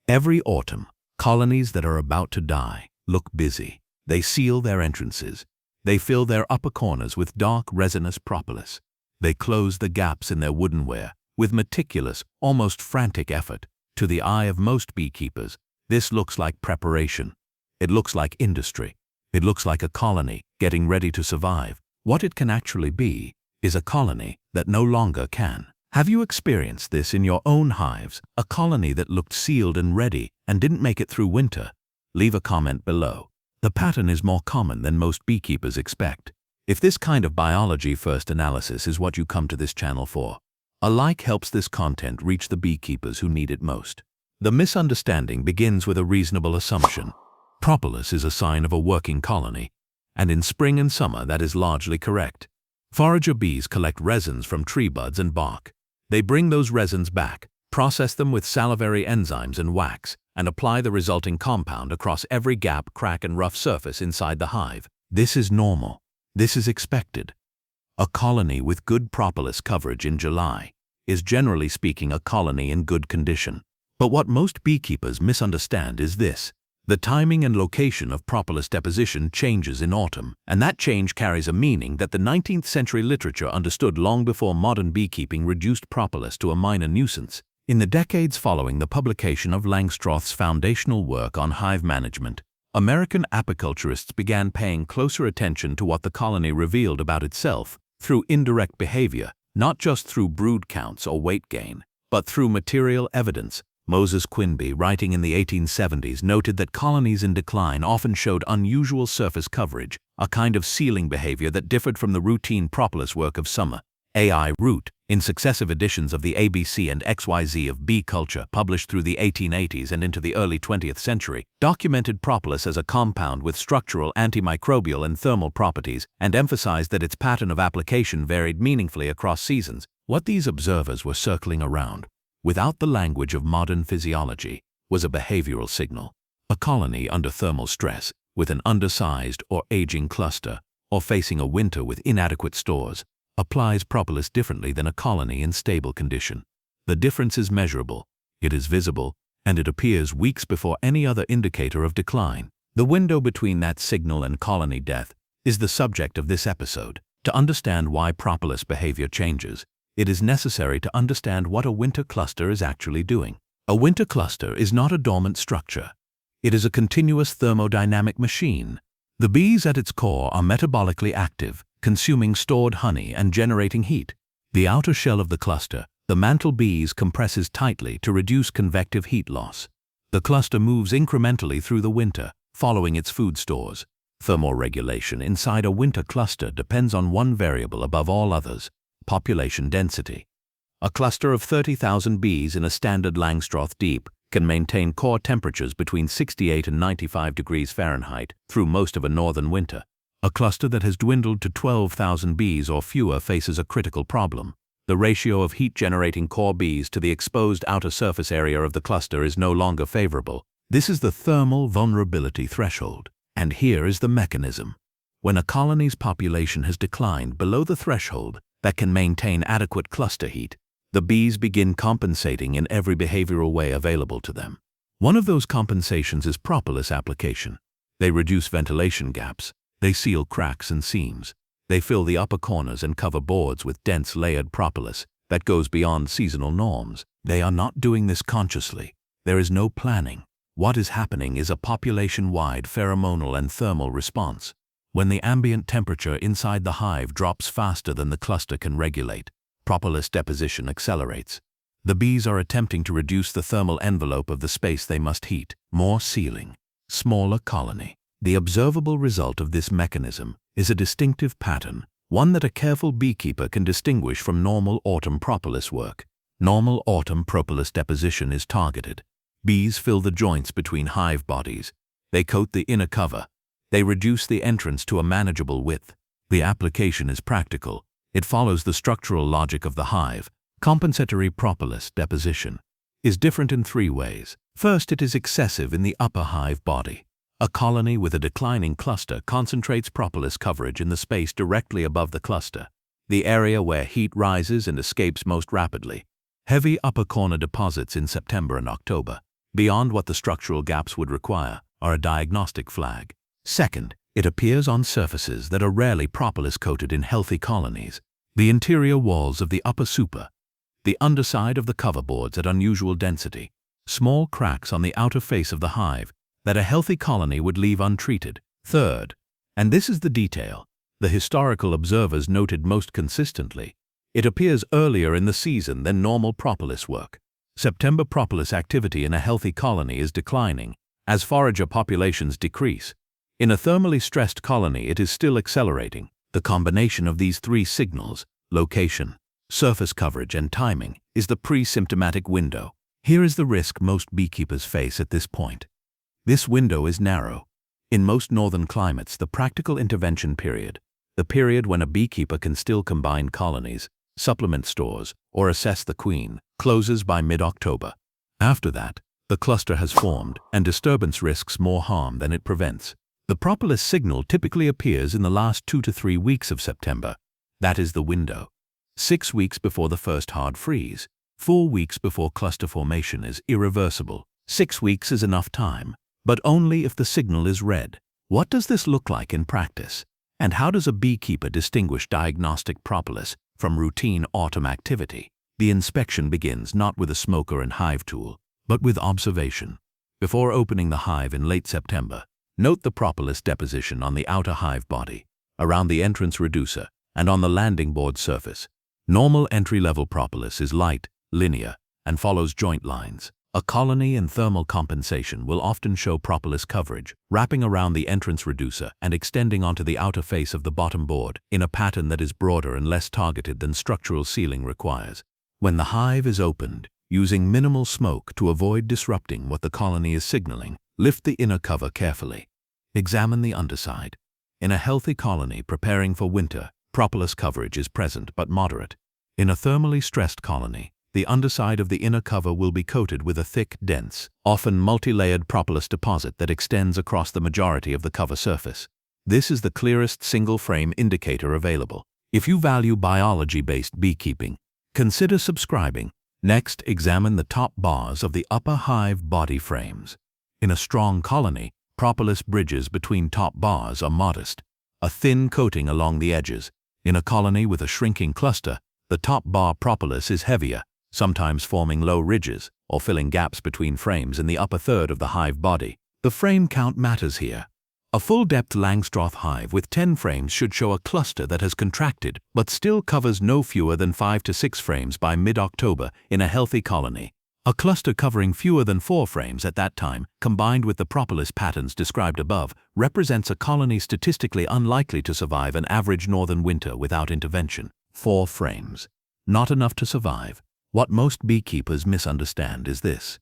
Every autumn, colonies that are about to die look busy. They seal their entrances. They fill their upper corners with dark resinous propolis. They close the gaps in their woodenware with meticulous, almost frantic effort. To the eye of most beekeepers, this looks like preparation. It looks like industry. It looks like a colony getting ready to survive. What it can actually be is a colony that no longer can. Have you experienced this in your own hives? A colony that looked sealed and ready and didn't make it through winter? Leave a comment below. The pattern is more common than most beekeepers expect. If this kind of biology-first analysis is what you come to this channel for, a like helps this content reach the beekeepers who need it most. The misunderstanding begins with a reasonable assumption. Propolis is a sign of a working colony, and in spring and summer that is largely correct. Forager bees collect resins from tree buds and bark. They bring those resins back, process them with salivary enzymes and wax, and apply the resulting compound across every gap, crack, and rough surface inside the hive. This is normal. This is expected. A colony with good propolis coverage in July is generally speaking a colony in good condition. But what most beekeepers misunderstand is this. The timing and location of propolis deposition changes in autumn, and that change carries a meaning that the 19th century literature understood long before modern beekeeping reduced propolis to a minor nuisance. In the decades following the publication of Langstroth's foundational work on hive management, American apiculturists began paying closer attention to what the colony revealed about itself through indirect behavior, not just through brood counts or weight gain, but through material evidence. Moses Quinby, writing in the 1870s, noted that colonies in decline often showed unusual surface coverage, a kind of sealing behavior that differed from the routine propolis work of summer. A.I. Root, in successive editions of the ABC and XYZ of Bee Culture published through the 1880s and into the early 20th century, documented propolis as a compound with structural, antimicrobial, and thermal properties and emphasized that its pattern of application varied meaningfully across seasons. What these observers were circling around, without the language of modern physiology, was a behavioral signal. A colony under thermal stress, with an undersized or aging cluster, or facing a winter with inadequate stores, applies propolis differently than a colony in stable condition. The difference is measurable, it is visible, and it appears weeks before any other indicator of decline. The window between that signal and colony death is the subject of this episode. To understand why propolis behavior changes, it is necessary to understand what a winter cluster is actually doing. A winter cluster is not a dormant structure. It is a continuous thermodynamic machine. The bees at its core are metabolically active, consuming stored honey and generating heat. The outer shell of the cluster, the mantle bees, compresses tightly to reduce convective heat loss. The cluster moves incrementally through the winter, following its food stores. Thermoregulation inside a winter cluster depends on one variable above all others: population density. A cluster of 30,000 bees in a standard Langstroth deep can maintain core temperatures between 68 and 95 degrees Fahrenheit through most of a northern winter. A cluster that has dwindled to 12,000 bees or fewer faces a critical problem. The ratio of heat-generating core bees to the exposed outer surface area of the cluster is no longer favorable. This is the thermal vulnerability threshold. And here is the mechanism. When a colony's population has declined below the threshold that can maintain adequate cluster heat, the bees begin compensating in every behavioral way available to them. One of those compensations is propolis application. They reduce ventilation gaps. They seal cracks and seams. They fill the upper corners and cover boards with dense layered propolis that goes beyond seasonal norms. They are not doing this consciously. There is no planning. What is happening is a population-wide pheromonal and thermal response. When the ambient temperature inside the hive drops faster than the cluster can regulate, propolis deposition accelerates. The bees are attempting to reduce the thermal envelope of the space they must heat. More sealing. Smaller colony. The observable result of this mechanism is a distinctive pattern, one that a careful beekeeper can distinguish from normal autumn propolis work. Normal autumn propolis deposition is targeted. Bees fill the joints between hive bodies. They coat the inner cover. They reduce the entrance to a manageable width. The application is practical. It follows the structural logic of the hive. Compensatory propolis deposition is different in three ways. First, it is excessive in the upper hive body. A colony with a declining cluster concentrates propolis coverage in the space directly above the cluster, the area where heat rises and escapes most rapidly. Heavy upper corner deposits in September and October. beyond what the structural gaps would require, are a diagnostic flag. Second, it appears on surfaces that are rarely propolis-coated in healthy colonies. The interior walls of the upper super, the underside of the cover boards at unusual density, small cracks on the outer face of the hive that a healthy colony would leave untreated. Third, and this is the detail the historical observers noted most consistently, it appears earlier in the season than normal propolis work. September propolis activity in a healthy colony is declining as forager populations decrease. In a thermally stressed colony, it is still accelerating. The combination of these three signals, location, surface coverage, and timing, is the pre-symptomatic window. Here is the risk most beekeepers face at this point. This window is narrow. In most northern climates, the practical intervention period, the period when a beekeeper can still combine colonies, supplement stores, or assess the queen, closes by mid-October. After that, the cluster has formed, and disturbance risks more harm than it prevents. The propolis signal typically appears in the last 2 to 3 weeks of September. That is the window. 6 weeks before the first hard freeze. 4 weeks before cluster formation is irreversible. 6 weeks is enough time, but only if the signal is read. What does this look like in practice? And how does a beekeeper distinguish diagnostic propolis from routine autumn activity? The inspection begins not with a smoker and hive tool, but with observation. Before opening the hive in late September, note the propolis deposition on the outer hive body, around the entrance reducer, and on the landing board surface. Normal entry-level propolis is light, linear, and follows joint lines. A colony in thermal compensation will often show propolis coverage, wrapping around the entrance reducer and extending onto the outer face of the bottom board in a pattern that is broader and less targeted than structural sealing requires. When the hive is opened, using minimal smoke to avoid disrupting what the colony is signaling, lift the inner cover carefully. Examine the underside. In a healthy colony preparing for winter, propolis coverage is present but moderate. In a thermally stressed colony, the underside of the inner cover will be coated with a thick, dense, often multi-layered propolis deposit that extends across the majority of the cover surface. This is the clearest single-frame indicator available. If you value biology-based beekeeping, consider subscribing. Next, examine the top bars of the upper hive body frames. In a strong colony, propolis bridges between top bars are modest, a thin coating along the edges. In a colony with a shrinking cluster, the top bar propolis is heavier, sometimes forming low ridges or filling gaps between frames in the upper third of the hive body. The frame count matters here. A full-depth Langstroth hive with 10 frames should show a cluster that has contracted but still covers no fewer than 5 to 6 frames by mid-October in a healthy colony. A cluster covering fewer than 4 frames at that time, combined with the propolis patterns described above, represents a colony statistically unlikely to survive an average northern winter without intervention. 4 frames. Not enough to survive. What most beekeepers misunderstand is this.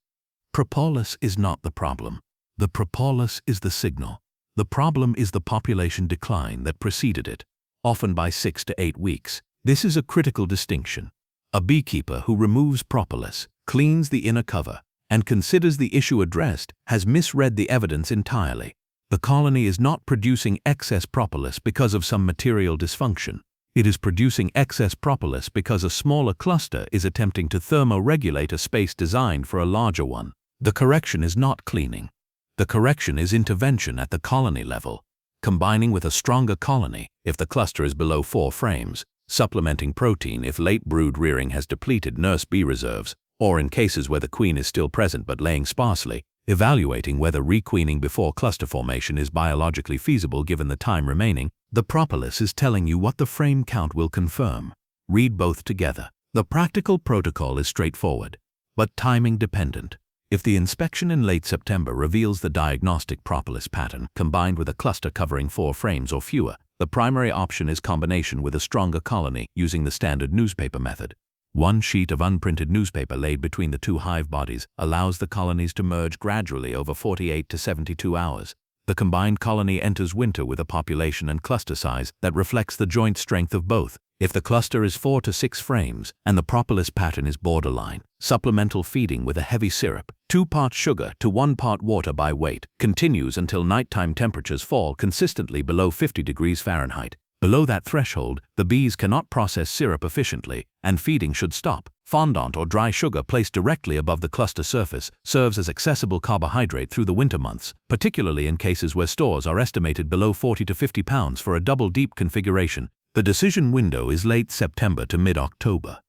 Propolis is not the problem. The propolis is the signal. The problem is the population decline that preceded it, often by 6 to 8 weeks. This is a critical distinction. A beekeeper who removes propolis, cleans the inner cover, and considers the issue addressed has misread the evidence entirely. The colony is not producing excess propolis because of some material dysfunction. It is producing excess propolis because a smaller cluster is attempting to thermoregulate a space designed for a larger one. The correction is not cleaning. The correction is intervention at the colony level, combining with a stronger colony if the cluster is below 4 frames, supplementing protein if late brood rearing has depleted nurse bee reserves, or in cases where the queen is still present but laying sparsely, evaluating whether requeening before cluster formation is biologically feasible given the time remaining. The propolis is telling you what the frame count will confirm. Read both together. The practical protocol is straightforward, but timing dependent. If the inspection in late September reveals the diagnostic propolis pattern combined with a cluster covering 4 frames or fewer, the primary option is combination with a stronger colony using the standard newspaper method. 1 sheet of unprinted newspaper laid between the 2 hive bodies allows the colonies to merge gradually over 48 to 72 hours. The combined colony enters winter with a population and cluster size that reflects the joint strength of both. If the cluster is 4 to 6 frames and the propolis pattern is borderline, supplemental feeding with a heavy syrup, 2 parts sugar to 1 part water by weight, continues until nighttime temperatures fall consistently below 50 degrees Fahrenheit. Below that threshold, the bees cannot process syrup efficiently, and feeding should stop. Fondant or dry sugar placed directly above the cluster surface serves as accessible carbohydrate through the winter months, particularly in cases where stores are estimated below 40 to 50 pounds for a double-deep configuration. The decision window is late September to mid-October.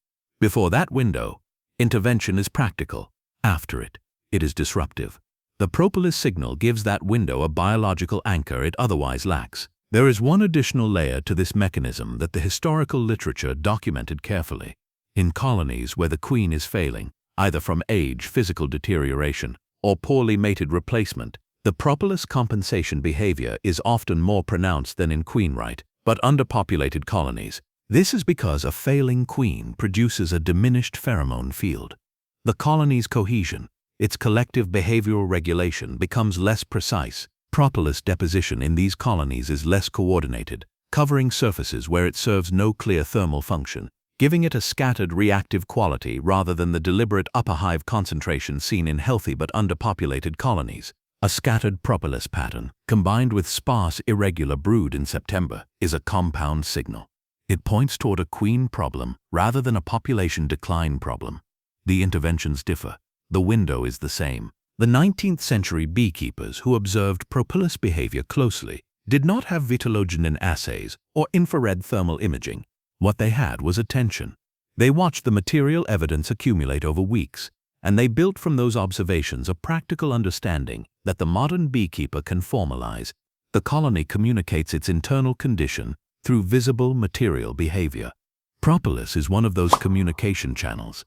Before that window, intervention is practical. After it, it is disruptive. The Propolis signal gives that window a biological anchor it otherwise lacks. There is one additional layer to this mechanism that the historical literature documented carefully. In colonies where the queen is failing, either from age, physical deterioration, or poorly mated replacement, the Propolis compensation behavior is often more pronounced than in queen-right, but underpopulated colonies. This is because a failing queen produces a diminished pheromone field. The colony's cohesion, its collective behavioral regulation, becomes less precise. Propolis deposition in these colonies is less coordinated, covering surfaces where it serves no clear thermal function, giving it a scattered reactive quality rather than the deliberate upper hive concentration seen in healthy but underpopulated colonies. A scattered propolis pattern, combined with sparse irregular brood in September, is a compound signal. It points toward a queen problem rather than a population decline problem. The interventions differ. The window is the same. The 19th century beekeepers who observed propolis behavior closely did not have vitellogenin assays or infrared thermal imaging. What they had was attention. They watched the material evidence accumulate over weeks, and they built from those observations a practical understanding that the modern beekeeper can formalize. The colony communicates its internal condition through visible material behavior. Propolis is one of those communication channels.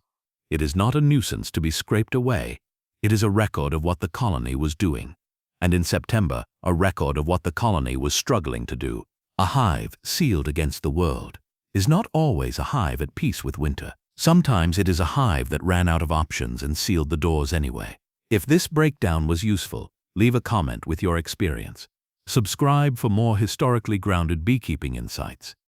It is not a nuisance to be scraped away. It is a record of what the colony was doing, and in September, a record of what the colony was struggling to do. A hive sealed against the world is not always a hive at peace with winter. Sometimes it is a hive that ran out of options and sealed the doors anyway. If this breakdown was useful, leave a comment with your experience. Subscribe for more historically grounded beekeeping insights.